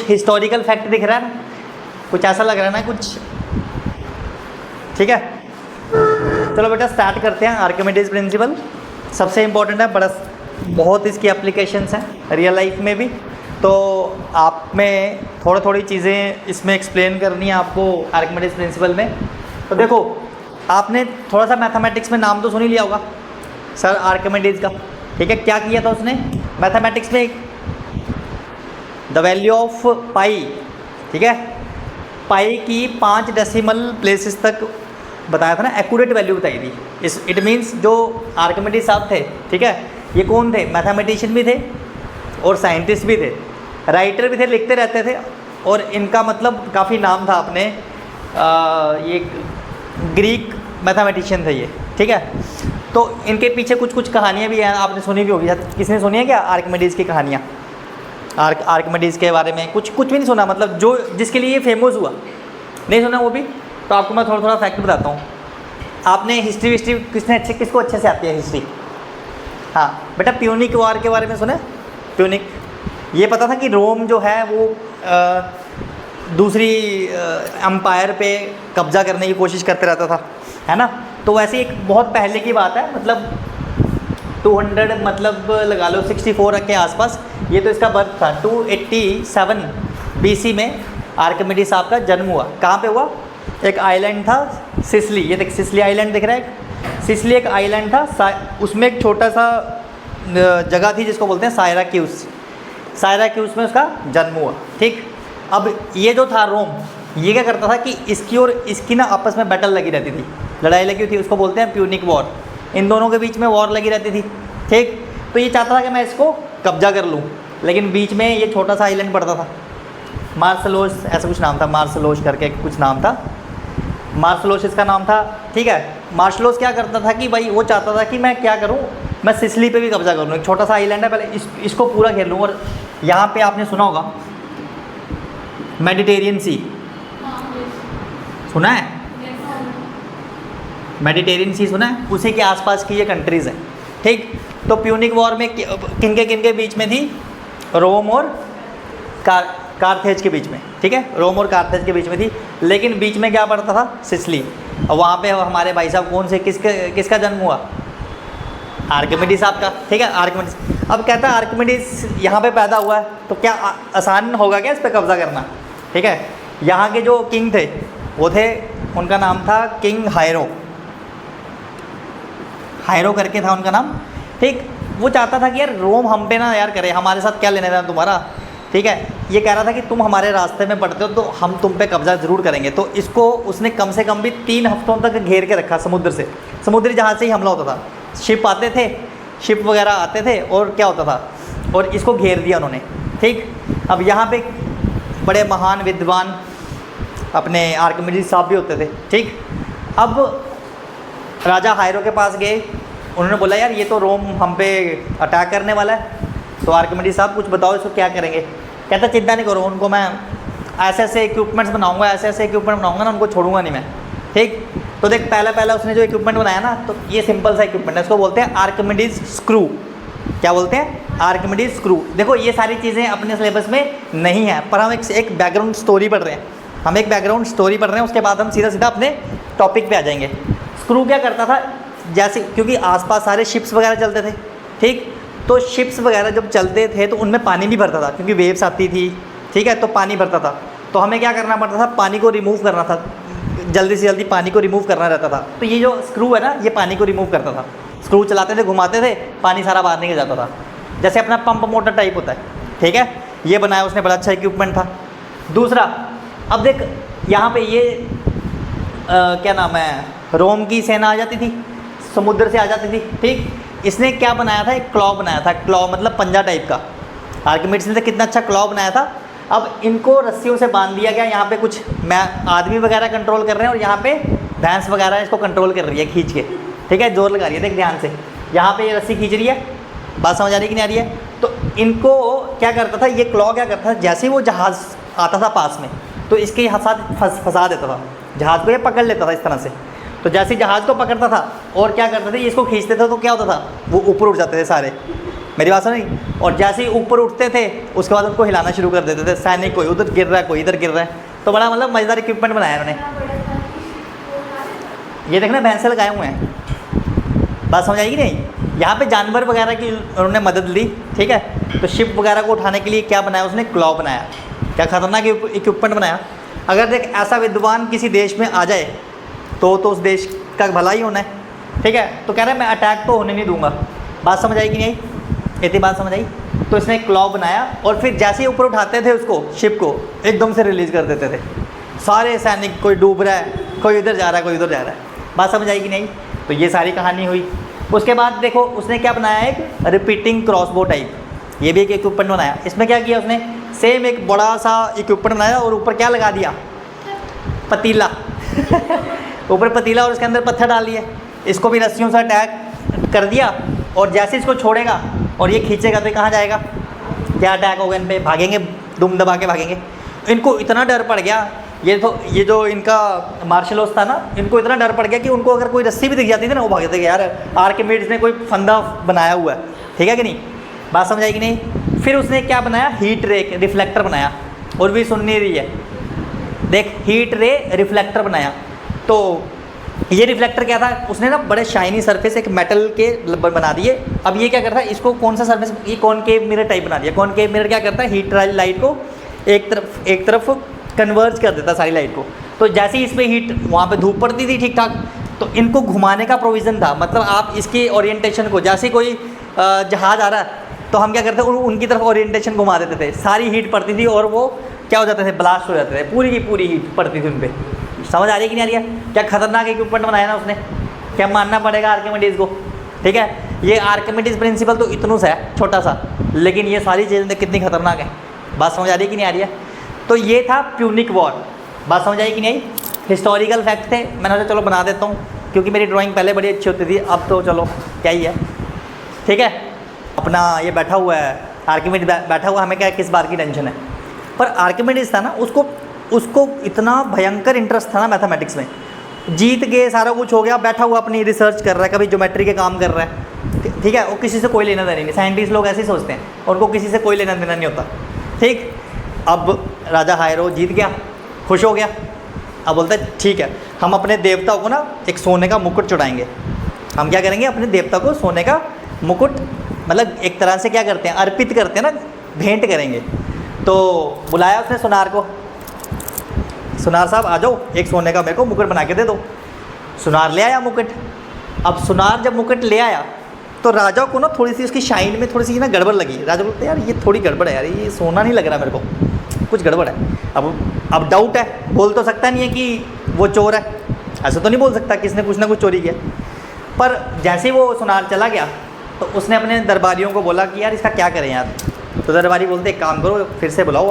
Historical fact दिख रहा है ना, कुछ ऐसा लग रहा है ना कुछ, ठीक है। चलो बेटा स्टार्ट करते हैं। आर्किमिडीज प्रिंसिपल सबसे इम्पोर्टेंट है, बहुत इसकी एप्लीकेशंस हैं रियल लाइफ में भी, तो आप में थोड़ी चीज़ें इसमें एक्सप्लेन करनी है आपको आर्किमिडीज प्रिंसिपल में। तो देखो आपने थोड़ा सा मैथमेटिक्स में नाम तो सुन ही लिया होगा सर आर्किमिडीज का, ठीक है। क्या किया था उसने मैथमेटिक्स में, द वैल्यू ऑफ पाई, ठीक है, पाई की 5 डेसिमल प्लेसेस तक बताया था ना, एक्यूरेट वैल्यू बताई थी। इट मीन्स जो आर्किमिडीज साहब थे, ठीक है, ये कौन थे, मैथमेटिशियन भी थे और साइंटिस्ट भी थे, राइटर भी थे, लिखते रहते थे, और इनका मतलब काफ़ी नाम था अपने, ये ग्रीक मैथमेटिशियन थे ये, ठीक है। तो इनके पीछे कुछ कहानियाँ भी हैं, आपने सुनी भी होगी, किसने सुनी है क्या आर्किमिडीज की कहानियाँ? आर्किमिडीज के बारे में कुछ भी नहीं सुना, मतलब जो जिसके लिए ये फेमस हुआ नहीं सुना वो भी। तो आपको मैं थोड़ा फैक्ट बताता हूँ। आपने हिस्ट्री किसको अच्छे से आती है हिस्ट्री? हाँ बेटा, प्यूनिक वार के बारे में सुने? प्यूनिक, ये पता था कि रोम जो है वो दूसरी एम्पायर पे कब्जा करने की कोशिश करते रहता था, है ना। तो वैसे एक बहुत पहले की बात है, मतलब 200 मतलब लगा लो 64 के आसपास, ये तो इसका बर्थ था। 287 BC में आर्किमिडीज साहब का जन्म हुआ। कहाँ पे हुआ? एक आइलैंड था सिसिली, ये देख सिसिली आइलैंड दिख रहा है, सिसिली एक आइलैंड था, उसमें एक छोटा सा जगह थी जिसको बोलते हैं सायराक्यूस में उसका जन्म हुआ, ठीक। अब ये जो था रोम, ये क्या करता था कि इसकी और इसकी ना आपस में बैटल लगी रहती थी, लड़ाई लगी हुई थी, उसको बोलते हैं प्यूनिक वॉर। इन दोनों के बीच में वॉर लगी रहती थी, ठीक। तो ये चाहता था कि मैं इसको कब्जा कर लूँ, लेकिन बीच में ये छोटा सा आइलैंड पड़ता था, मार्सलोस ऐसा कुछ नाम था, मार्सलोस करके कुछ नाम था, मार्सलोस इसका नाम था, ठीक है। मार्सलोस क्या करता था कि भाई वो चाहता था कि मैं क्या करूं, मैं सिसिली पे भी कब्जा कर लूँ, एक छोटा सा आइलैंड है, पहले इसको पूरा घेर लूँ। और यहाँ पे आपने सुना होगा मेडिटेरियन सी, सुना है? मेडिटेरियन सी सुना है? उसी के आसपास की ये कंट्रीज़ हैं, ठीक। तो प्यूनिक वॉर में किनके बीच में थी? रोम और कार्थेज के बीच में, ठीक है, रोम और कार्थेज के बीच में थी। लेकिन बीच में क्या पड़ता था? सिसिली। और वहाँ पे हमारे भाई साहब कौन से किसका जन्म हुआ? आर्किमिडीज साहब का, ठीक है, आर्किमिडीज। अब कहता है आर्किमिडीज यहाँ पे पैदा हुआ है, तो क्या आसान होगा क्या इस पर कब्जा करना? ठीक है। यहाँ के जो किंग थे वो थे, उनका नाम था किंग हायरो करके था उनका नाम, ठीक। वो चाहता था कि यार रोम हम पे ना यार करे, हमारे साथ क्या लेने देना तुम्हारा, ठीक है। ये कह रहा था कि तुम हमारे रास्ते में पड़ते हो तो हम तुम पे कब्जा ज़रूर करेंगे। तो इसको उसने कम से कम भी 3 हफ्तों तक घेर के रखा समुद्र से, समुद्री जहाज़ से ही हमला होता था, शिप आते थे, शिप वगैरह आते थे, और क्या होता था, और इसको घेर दिया उन्होंने, ठीक। अब यहाँ पे बड़े महान विद्वान अपने आर्किमिडीज साहब भी होते थे, ठीक। अब राजा हायरो के पास गए, उन्होंने बोला यार ये तो रोम हम पे अटैक करने वाला है, तो आर्किमिडीज साहब कुछ बताओ इसको क्या करेंगे। कहता चिंता नहीं करो, उनको मैं ऐसे इक्विपमेंट्स बनाऊंगा, ऐसे इक्विपमेंट बनाऊंगा ना, उनको छोड़ूंगा नहीं मैं, ठीक। तो देख पहला उसने जो इक्विपमेंट बनाया ना, तो ये सिंपल सा इक्विपमेंट है, इसको बोलते हैं आर्किमिडीज स्क्रू। क्या बोलते हैं? Archimedes screw. देखो ये सारी चीज़ें अपने सिलेबस में नहीं है, पर हम एक बैकग्राउंड स्टोरी पढ़ रहे हैं, हम एक बैकग्राउंड स्टोरी पढ़ रहे हैं, उसके बाद हम सीधा अपने टॉपिक पे आ जाएंगे। स्क्रू क्या करता था, जैसे क्योंकि आसपास सारे शिप्स वगैरह चलते थे, ठीक। तो शिप्स वगैरह जब चलते थे तो उनमें पानी भी भरता था, क्योंकि वेव्स आती थी, ठीक है, तो पानी भरता था। तो हमें क्या करना पड़ता था? पानी को रिमूव करना था, जल्दी से जल्दी पानी को रिमूव करना रहता था। तो ये जो स्क्रू है ना, ये पानी को रिमूव करता था। स्क्रू चलाते थे, घुमाते थे, पानी सारा बाहर निकल जाता था, जैसे अपना पंप मोटर टाइप होता है, ठीक है। ये बनाया उसने, बड़ा अच्छा इक्विपमेंट था। दूसरा, अब देख यहाँ पे ये क्या नाम है, रोम की सेना आ जाती थी, समुद्र से आ जाती थी, ठीक। इसने क्या बनाया था? एक क्लॉ बनाया था, क्लॉ मतलब पंजा टाइप का। आर्किमिडीज ने कितना अच्छा क्लॉ बनाया था। अब इनको रस्सियों से बांध दिया गया, यहाँ पे कुछ आदमी वगैरह कंट्रोल कर रहे हैं, और यहाँ पे भैंस वगैरह इसको कंट्रोल कर रही है खींच के, ठीक है, जोर लगा रही है, देख ध्यान से, यहाँ पे ये रस्सी खींच रही है, बात समझ आ रही कि नहीं आ रही है? तो इनको क्या करता था, ये क्लॉ क्या करता था, जैसे ही वो जहाज़ आता था पास में, तो इसके साथ फंसा देता था जहाज़ को, ये पकड़ लेता था इस तरह से। तो जैसे जहाज़ को पकड़ता था और क्या करते थे, इसको खींचते थे, तो क्या होता था, वो ऊपर उठ जाते थे सारे, मेरी बात सुनी। और जैसे ही ऊपर उठते थे उसके बाद उनको हिलाना शुरू कर देते थे, सैनिक कोई उधर गिर रहा है कोई इधर गिर रहा है। तो बड़ा मतलब मज़ेदार इक्विपमेंट बनाया उन्होंने। ये देखना भैंसे लगाए हुए हैं, बात समझ आएगी नहीं। यहाँ पे जानवर वगैरह की उन्होंने मदद ली, ठीक है। तो शिप वगैरह को उठाने के लिए क्या बनाया उसने, क्लॉ बनाया। क्या खतरनाक इक्विपमेंट बनाया। अगर देख ऐसा विद्वान किसी देश में आ जाए तो उस देश का भला ही होना है, ठीक है। तो कह रहा है मैं अटैक तो होने नहीं दूंगा। बात समझ आई कि नहीं, इतनी बात समझ आई। तो इसने क्लॉ बनाया और फिर जैसे ही ऊपर उठाते थे उसको, शिप को एकदम से रिलीज़ कर देते थे। सारे सैनिक, कोई डूब रहा है, कोई इधर जा रहा है, कोई उधर जा रहा है। बात समझ आई कि नहीं। तो ये सारी कहानी हुई। उसके बाद देखो उसने क्या बनाया, एक रिपीटिंग क्रॉसबो टाइप, ये भी एक इक्विपमेंट बनाया। इसमें क्या किया उसने, सेम एक बड़ा सा इक्विपमेंट बनाया और ऊपर क्या लगा दिया, पतीला ऊपर पतीला और उसके अंदर पत्थर डाल दिए। इसको भी रस्सियों से अटैक कर दिया और जैसे इसको छोड़ेगा और ये खींचेगा तो कहाँ जाएगा, क्या अटैक होगा इन पे, भागेंगे, दुम दबा के भागेंगे। इनको इतना डर पड़ गया, ये जो इनका मार्शल आर्ट्स था ना, इनको इतना डर पड़ गया कि उनको अगर कोई रस्सी भी दिख जाती थी ना, वो भागते थे यार आर्किमिडीज ने कोई फंदा बनाया हुआ है, ठीक है कि नहीं। बात समझ आई कि नहीं। फिर उसने क्या बनाया, हीट रे रिफ्लेक्टर बनाया। और भी सुन नहीं रही है, देख हीट रे रिफ्लेक्टर बनाया। तो ये रिफ्लेक्टर क्या था, उसने ना बड़े शाइनी सरफेस एक मेटल के बना दिए। अब ये क्या करता है, इसको कौन सा सरफेस, ये कॉनकेव मिरर टाइप बना दिया। कॉनकेव मिरर क्या करता है, हीट लाइट को एक तरफ कन्वर्ज कर देता सारी लाइट को। तो जैसे ही इस पर हीट, वहाँ पे धूप पड़ती थी ठीक ठाक, तो इनको घुमाने का प्रोविज़न था। मतलब आप इसकी ओरिएंटेशन को, जैसे कोई जहाज़ आ रहा है तो हम क्या करते हैं, उनकी तरफ ओरिएंटेशन घुमा देते थे। सारी हीट पड़ती थी और वो क्या हो जाते थे, ब्लास्ट हो जाते थे, पूरी की पूरी हीट पड़ती थी उन पर। समझ आ रही है कि नहीं आ रही है। क्या खतरनाक इक्विपमेंट बनाया ना उसने, क्या मानना पड़ेगा आर्किमिडीज़ को, ठीक है। ये आर्किमिडीज़ प्रिंसिपल तो इतना सा है, छोटा सा, लेकिन ये सारी चीज़ें कितनी खतरनाक है। बात समझ आ रही है कि नहीं आ रही है। तो ये था प्यूनिक वॉर। बात समझ आई कि नहीं। हिस्टोरिकल फैक्ट थे, मैंने सोचा चलो बना देता हूँ, क्योंकि मेरी ड्राइंग पहले बड़ी अच्छी होती थी, अब तो चलो क्या ही है, ठीक है। अपना ये बैठा हुआ है आर्किमिडीज, बैठा हुआ, हमें क्या किस बार की टेंशन है। पर आर्किमिडीज था ना, उसको इतना भयंकर इंटरेस्ट था ना मैथमेटिक्स में, जीत गए, सारा कुछ हो गया, बैठा हुआ अपनी रिसर्च कर रहा है, कभी ज्योमेट्री के काम कर रहा है, ठीक है। वो किसी से कोई लेना देना नहीं, साइंटिस्ट लोग ऐसे ही सोचते हैं, उनको किसी से कोई लेना देना नहीं होता, ठीक। अब राजा हायरो जीत गया, खुश हो गया। अब बोलता है ठीक है, हम अपने देवता को ना एक सोने का मुकुट चढ़ाएंगे। हम क्या करेंगे, अपने देवता को सोने का मुकुट, मतलब एक तरह से क्या करते हैं, अर्पित करते हैं ना, भेंट करेंगे। तो बुलाया उसने सुनार को, सुनार साहब आ जाओ, एक सोने का मेरे को मुकुट बना के दे दो। सुनार ले आया मुकुट। अब सुनार जब मुकुट ले आया तो राजा को ना थोड़ी सी उसकी शाइन में थोड़ी सी ना गड़बड़ लगी। राजा बोलते यार ये थोड़ी गड़बड़ है यार, ये सोना नहीं लग रहा मेरे को, कुछ गड़बड़ है। अब डाउट है, बोल तो सकता नहीं है कि वो चोर है, ऐसा तो नहीं बोल सकता किसने कुछ ना कुछ चोरी किया। पर जैसे ही वो सुनार चला गया तो उसने अपने दरबारियों को बोला कि यार इसका क्या करें यार। तो दरबारी बोलते एक काम करो, फिर से बुलाओ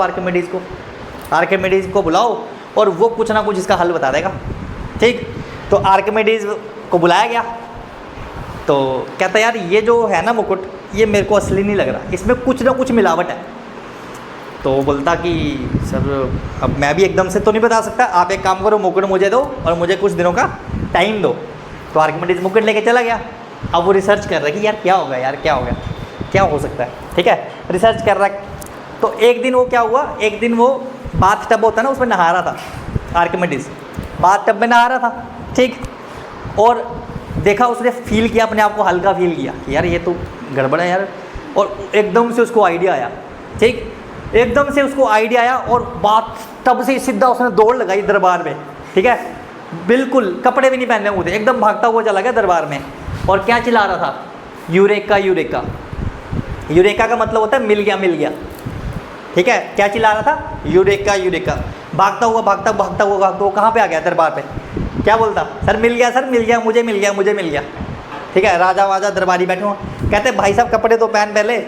आर्किमिडीज़ को बुलाओ और वो कुछ ना कुछ इसका हल बता देगा, ठीक। तो आर्किमिडीज़ को बुलाया गया। तो कहता यार ये जो है ना मुकुट, ये मेरे को असली नहीं लग रहा, इसमें कुछ ना कुछ मिलावट है। तो बोलता कि सर अब मैं भी एकदम से तो नहीं बता सकता, आप एक काम करो, मुकुट मुझे दो और मुझे कुछ दिनों का टाइम दो। तो आर्किमिडीज़ मुकुट लेके चला गया। अब वो रिसर्च कर रहा है कि यार क्या होगा, यार क्या होगा, क्या हो सकता है, ठीक है, रिसर्च कर रहा है। तो एक दिन वो क्या हुआ, एक दिन वो बाथ टब होता है ना, उसमें नहा रहा था आर्किमिडीज़, बाथ टब में नहा रहा था, ठीक। और देखा, उसने फील किया, अपने आप को हल्का फील किया कि यार ये तो गड़बड़ है यार। और एकदम से उसको आइडिया आया, ठीक, एकदम से उसको आइडिया आया और बाथ टब से सीधा उसने दौड़ लगाई दरबार में, ठीक है। बिल्कुल कपड़े भी नहीं पहने हुए थे, एकदम भागता हुआ चला गया दरबार में। और क्या चिल्ला रहा था, यूरेका यूरेका। यूरेका का मतलब होता है मिल गया मिल गया, ठीक है। क्या चिल्ला रहा था, यूरेका यूरेका। भागता हुआ कहाँ पे आ गया, दरबार पे। क्या बोलता, सर मिल गया, सर मिल गया, मुझे मिल गया, मुझे मिल गया, ठीक है। राजा वाजा दरबारी बैठे हुए, कहते भाई साहब कपड़े तो पहन पहले,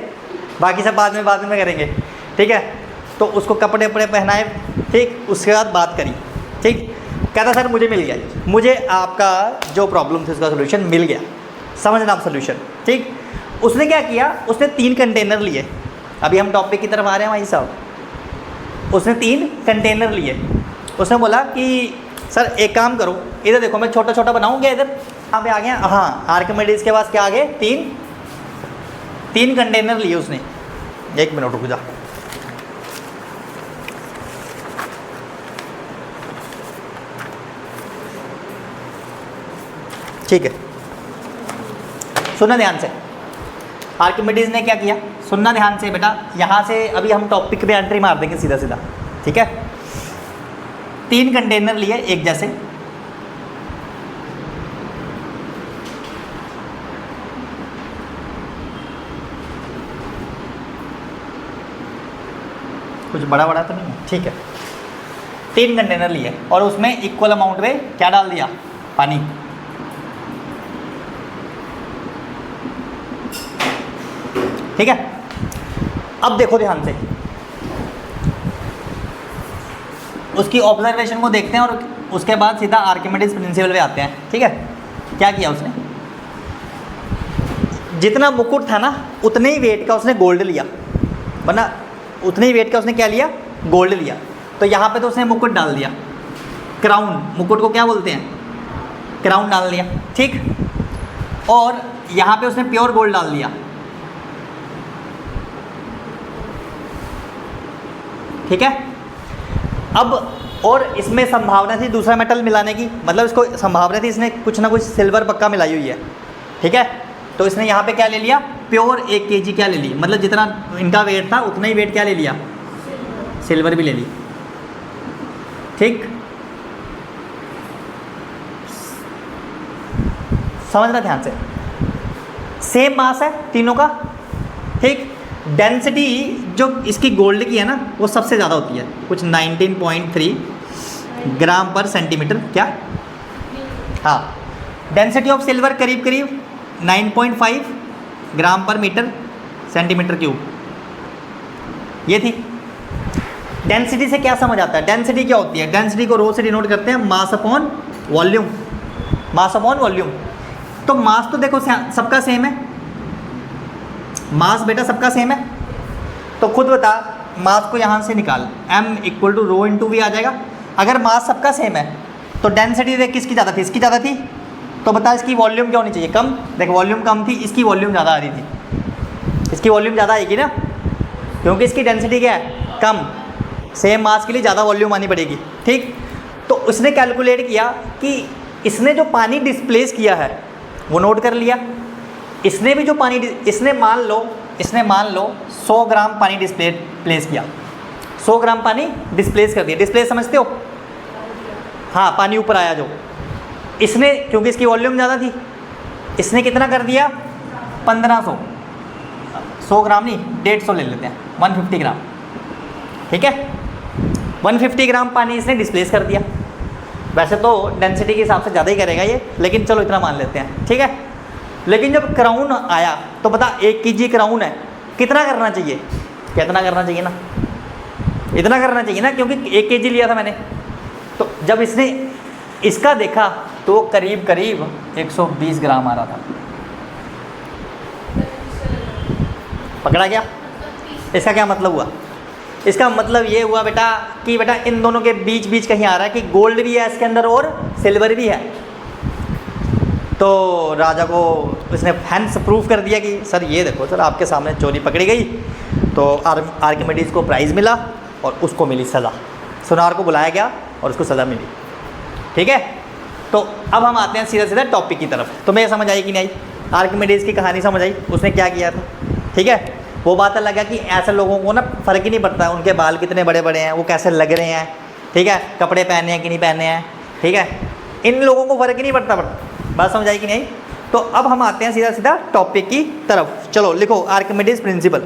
बाकी सब बाद में करेंगे, ठीक है। तो उसको कपड़े वपड़े पहनाए, ठीक, उसके बाद बात करी, ठीक। कहता सर मुझे मिल गया, मुझे आपका जो प्रॉब्लम थी उसका सोल्यूशन मिल गया, समझना आप सोल्यूशन, ठीक। उसने क्या किया, उसने 3 कंटेनर लिए। अभी हम टॉपिक की तरफ आ रहे हैं भाई साहब। उसने 3 कंटेनर लिए। उसने बोला कि सर एक काम करो, इधर देखो, मैं छोटा छोटा बनाऊँ क्या, इधर यहाँ पे आ गया। हाँ, आर्किमिडीज़ के पास क्या आ गए, 3 3 कंटेनर लिए उसने, 1 मिनट रुक जा। ठीक है, सुनना ध्यान से। आर्किमिडीज ने क्या किया, सुनना ध्यान से बेटा, यहाँ से अभी हम टॉपिक पे एंट्री मार देंगे सीधा सीधा, ठीक है। 3 कंटेनर लिए एक जैसे, कुछ बड़ा बड़ा तो नहीं है, ठीक है। 3 कंटेनर लिए और उसमें इक्वल अमाउंट में क्या डाल दिया, पानी। ठीक है, अब देखो ध्यान से, उसकी ऑब्जर्वेशन को देखते हैं और उसके बाद सीधा आर्किमिडीज प्रिंसिपल पे आते हैं। ठीक है, क्या किया उसने, जितना मुकुट था ना उतने ही वेट का उसने गोल्ड लिया, वरना उतने ही वेट का उसने क्या लिया, गोल्ड लिया। तो यहाँ पे तो उसने मुकुट डाल दिया, क्राउन, मुकुट को क्या बोलते हैं, क्राउन डाल दिया। ठीक, और यहाँ पे उसने प्योर गोल्ड डाल दिया। ठीक है, अब और इसमें संभावना थी दूसरा मेटल मिलाने की, मतलब इसको संभावना थी इसने कुछ ना कुछ सिल्वर पक्का मिलाई हुई है। ठीक है, तो इसने यहाँ पे क्या ले लिया, प्योर 1 kg क्या ले ली, मतलब जितना इनका वेट था उतना ही वेट क्या ले लिया, सिल्वर भी ले ली। ठीक, समझना ध्यान से, सेम मास है तीनों का। ठीक, डेंसिटी जो इसकी गोल्ड की है ना वो सबसे ज़्यादा होती है, कुछ 19.3 ग्राम पर सेंटीमीटर, क्या, हाँ। डेंसिटी ऑफ सिल्वर करीब करीब 9.5 ग्राम पर मीटर सेंटीमीटर क्यूब, ये थी। डेंसिटी से क्या समझ आता है, डेंसिटी क्या होती है, डेंसिटी को रो से डिनोट करते हैं mass upon volume, mass upon volume. तो मास तो देखो सबका सेम है, मास बेटा सबका सेम है, तो खुद बता मास को यहाँ से निकाल, m equal to rho into V आ जाएगा। अगर मास सबका सेम है तो डेंसिटी देख किसकी ज़्यादा थी, इसकी ज़्यादा थी, तो बता इसकी वॉल्यूम क्या होनी चाहिए, कम। देख वॉल्यूम कम थी, इसकी वॉल्यूम ज़्यादा आ रही थी, इसकी वॉल्यूम ज़्यादा आएगी ना, क्योंकि इसकी डेंसिटी क्या है, कम, सेम मास के लिए ज़्यादा वॉल्यूम आनी पड़ेगी। ठीक, तो उसने कैलकुलेट किया कि इसने जो पानी डिस्प्लेस किया है वो नोट कर लिया, इसने भी जो पानी, इसने मान लो 100 ग्राम पानी डिस्प्लेस किया, 100 ग्राम पानी डिस्प्लेस कर दिया। डिस्प्लेस समझते हो, हाँ, पानी ऊपर आया जो, इसने क्योंकि इसकी वॉल्यूम ज़्यादा थी, इसने कितना कर दिया, 1500, 100 ग्राम नहीं 150 ले लेते हैं, 150 ग्राम। ठीक है, 150 ग्राम पानी इसने डिस्प्लेस कर दिया। वैसे तो डेंसिटी के हिसाब से ज़्यादा ही करेगा ये, लेकिन चलो इतना मान लेते हैं। ठीक है, लेकिन जब क्राउन आया तो बता 1 kg क्राउन है, कितना करना चाहिए, कितना करना चाहिए ना, इतना करना चाहिए ना, क्योंकि 1 kg लिया था मैंने। तो जब इसने इसका देखा तो करीब करीब 120 ग्राम आ रहा था, पकड़ा गया। इसका क्या मतलब हुआ, इसका मतलब ये हुआ बेटा कि बेटा इन दोनों के बीच बीच कहीं आ रहा है कि गोल्ड भी है इसके अंदर और सिल्वर भी है। तो राजा को इसने हैंड्स प्रूफ कर दिया कि सर ये देखो सर आपके सामने चोरी पकड़ी गई। तो आर्किमिडीज को प्राइज़ मिला और उसको मिली सज़ा, सुनार को बुलाया गया और उसको सज़ा मिली। ठीक है, तो अब हम आते हैं सीधा सीधा टॉपिक की तरफ। तुम्हें समझ आई कि नहीं आई, आर्किमिडीज की कहानी समझ आई, उसने क्या किया था। ठीक है, वो बात अलग है कि ऐसे लोगों को ना फ़र्क ही नहीं पड़ता है उनके बाल कितने बड़े बड़े हैं, वो कैसे लग रहे हैं, ठीक है, कपड़े पहने हैं कि नहीं पहने हैं। ठीक है, इन लोगों को फ़र्क ही नहीं पड़ता, बात समझ आई कि नहीं। तो अब हम आते हैं सीधा सीधा टॉपिक की तरफ। चलो लिखो आर्किमिडीज प्रिंसिपल।